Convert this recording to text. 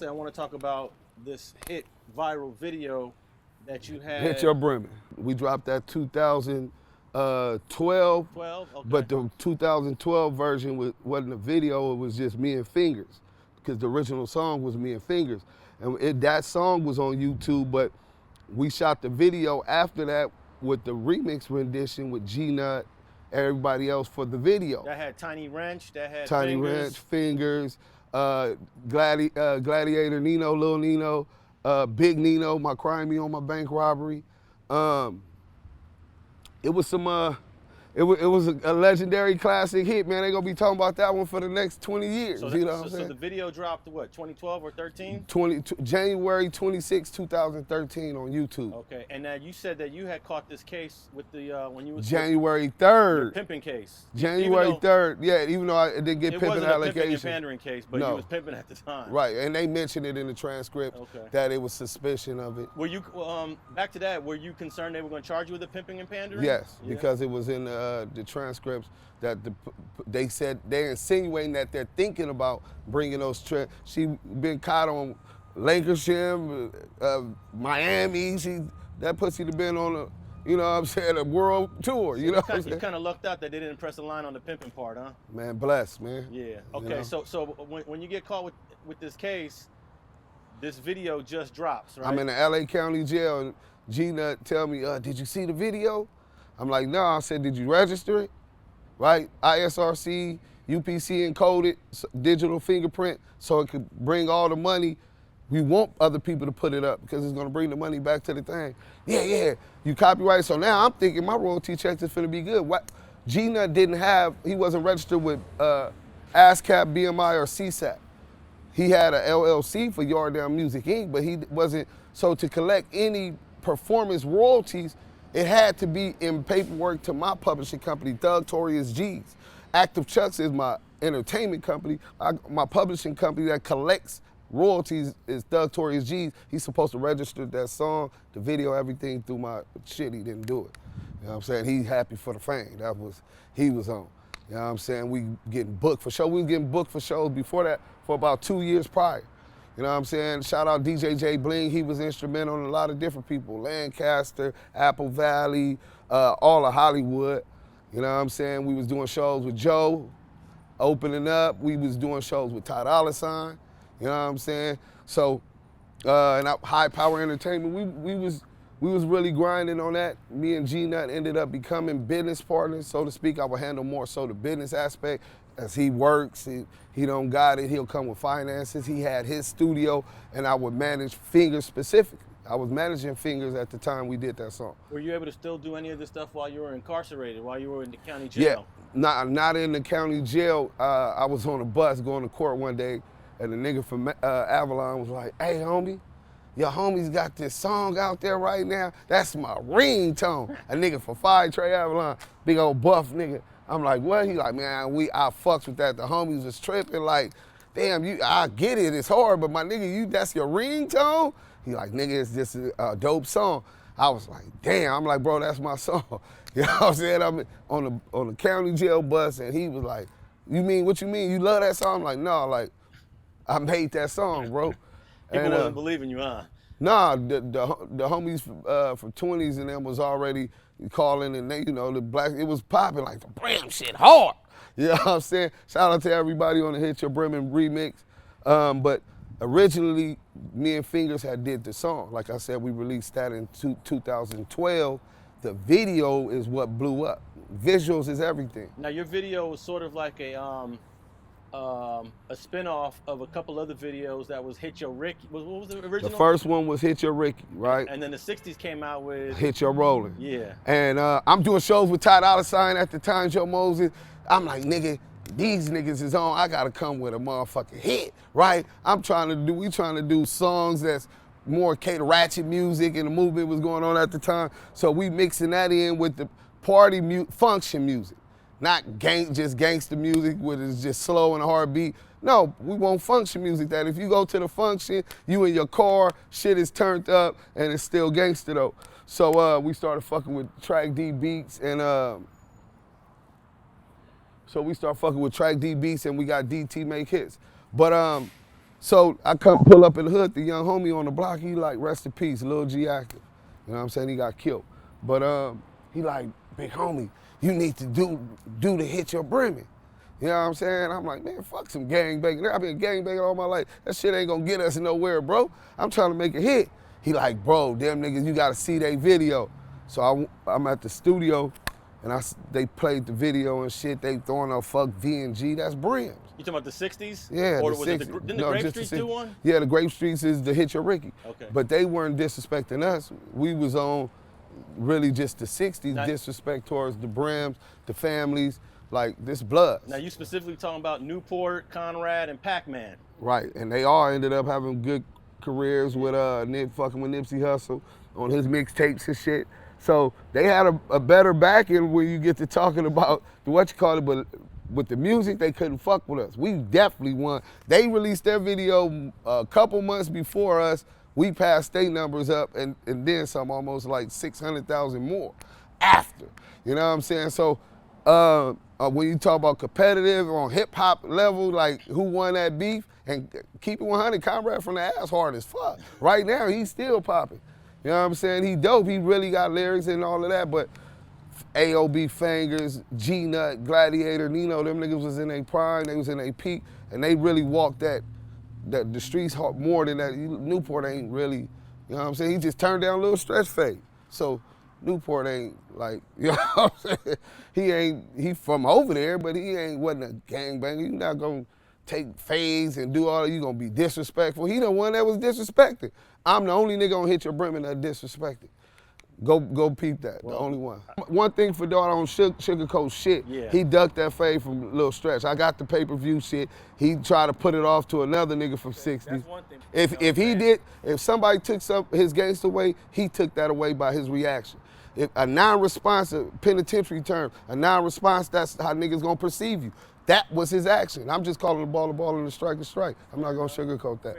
I want to talk about this hit viral video that you had. Hit Yo Brimmin. We dropped that 2012, 12? Okay. but the 2012 version wasn't a video, it was just me and Fingers, because the original song was me and Fingers. And that song was on YouTube, but we shot the video after that with the remix rendition with G-Nut, everybody else for the video. That had Tiny Wrench, that had Tiny Fingers. Wrench, Fingers, Gladiator Nino, Lil Nino, Big Nino, my crime me on my bank robbery. It was some, it was a legendary classic hit, man. They gonna be talking about that one for the next 20 years. So, you know what I'm so saying? the video dropped what, 2012 or 13? January 26, 2013 on YouTube. Okay, and now you said that you had caught this case with the when you was January the 3rd. pimping case. January 3rd. Yeah, even though I didn't get It pimping wasn't a allegations. pimping and pandering case, but No. you was pimping at the time. Right, and they mentioned it in the transcript Okay. that it was suspicion of it. Were you back to that? Were you concerned they were going to charge you with the pimping and pandering? Yes, Yeah. because it was in the transcripts that they said they're insinuating that they're thinking about bringing those. She been caught on Lancashire, Miami. That pussy to been on a, you know what I'm saying, a world tour. You know what I'm saying? You kind of lucked out that they didn't press the line on the pimping part, huh? Man, bless, man. Yeah. Okay. You know? So when you get caught with this case, this video just drops, right? I'm in the LA County jail, and G-Nut tell me, did you see the video? I'm like, no. I said, did you register it? Right? ISRC, UPC encoded, digital fingerprint, so it could bring all the money. We want other people to put it up because it's gonna bring the money back to the thing. Yeah, you copyright. So now I'm thinking my royalty checks is finna be good. What? G-Nut he wasn't registered with ASCAP, BMI, or CSAP. He had a LLC for Yardown Music Inc., but he wasn't, so to collect any performance royalties, it had to be in paperwork to my publishing company, Thugtorious G's. Active Chucks is my entertainment company. My publishing company that collects royalties is Thugtorious G's. He's supposed to register that song, the video, everything through my shit. He didn't do it. You know what I'm saying? He's happy for the fame. He was on. You know what I'm saying? We getting booked for shows. We was getting booked for shows before that for about 2 years prior. You know what I'm saying? Shout out DJ J Bling. He was instrumental in a lot of different people. Lancaster, Apple Valley, all of Hollywood. You know what I'm saying? We was doing shows with Joe, opening up. We was doing shows with Ty Dolla $ign. You know what I'm saying? So, and High Power Entertainment, we was really grinding on that. Me and G-Nut ended up becoming business partners, so to speak. I would handle more so the business aspect. As he works, he don't got it, he'll come with finances. He had his studio, and I would manage Fingers specifically. I was managing Fingers at the time we did that song. Were you able to still do any of this stuff while you were incarcerated, while you were in the county jail? Yeah, not in the county jail. I was on a bus going to court one day, and the nigga from Avalon was like, hey, homie, your homies got this song out there right now. That's my ringtone. A nigga from Fire Trey Avalon, big old buff nigga. I'm like, what? He like, man, I fucks with that. The homies was tripping, like, damn, I get it, it's hard, but my nigga, that's your ringtone? He like, nigga, it's just a dope song. I was like, damn, I'm like, bro, that's my song. You know what I'm saying? I'm on the county jail bus, and he was like, what you mean? You love that song? I'm like, no, like, I made that song, bro. People wasn't believing you, huh? Nah, the homies from 20s and them was already calling, and they, you know, the black, it was popping like the Brim shit hard. You know what I'm saying? Shout out to everybody on the Hit Yo Brimmin remix. But originally, me and Fingers had did the song. Like I said, we released that in 2012. The video is what blew up. Visuals is everything. Now your video was sort of like a spinoff of a couple other videos that was Hit Yo Ricky. What was the original? The first one was Hit Yo Ricky, right? And then the 60s came out with Hit Yo Rollin. Yeah. And I'm doing shows with Ty Dolla $ign at the time, Joe Moses. I'm like, nigga, these niggas is on. I gotta come with a motherfucking hit, right? We trying to do songs that's more ratchet music, and the movement was going on at the time. So we mixing that in with the party function music. Not just gangster music, where it's just slow and a hard beat. No, we want function music that if you go to the function, you in your car, shit is turned up, and it's still gangster though. So we started fucking with Track D beats, and we got DT make hits. But So I come pull up in the hood, the young homie on the block, he like, rest in peace, Lil G Active. You know what I'm saying? He got killed. But he like, big homie, you need to do the hit Yo Brimmin. You know what I'm saying? I'm like, man, fuck some gangbanging. I've been gangbanging all my life. That shit ain't gonna get us nowhere, bro. I'm trying to make a hit. He like, bro, them niggas, you gotta see their video. So I'm at the studio, and they played the video and shit. They throwing up fuck VNG. That's Brims. You talking about the 60s? Yeah, or the was 60s. It didn't the Grape Streets do one? Yeah, the Grape Streets is the Hit Your Ricky. Okay. But they weren't disrespecting us. We was on really just the 60s now, disrespect towards the Brims, the families, like this blood. Now you specifically talking about Newport, Conrad, and Pac-Man. Right, and they all ended up having good careers with fucking with Nipsey Hussle on his mixtapes and shit. So they had a better backing when you get to talking about but with the music, they couldn't fuck with us. We definitely won. They released their video a couple months before us. We passed their numbers up and then some, almost like 600,000 more after. You know what I'm saying? So when you talk about competitive on hip hop level, like who won that beef, and keep it 100, Conrad from the ass hard as fuck. Right now, he's still popping. You know what I'm saying? He dope. He really got lyrics and all of that, but AOB Fingers, G-Nut, Gladiator, Nino, them niggas was in their prime, they was in their peak, and they really walked the streets hard more than that. Newport ain't really, you know what I'm saying? He just turned down a little stretch fade. So Newport ain't like, you know what I'm saying? He from over there, but he wasn't a gangbanger. You not gonna take fades and do all that, you gonna be disrespectful. He the one that was disrespected. I'm the only nigga on Hit Your Brimmin that disrespected. Go peep that, the only one. One thing for Dog, I don't sugarcoat shit. Yeah. He ducked that fade from Lil Stretch. I got the pay-per-view shit. He tried to put it off to another nigga from 60. That's one thing. If somebody took his gangster away, he took that away by his reaction. If a non-response, a penitentiary term, a non-response, that's how niggas gonna perceive you. That was his action. I'm just calling the ball and the strike a strike. I'm not gonna sugarcoat that.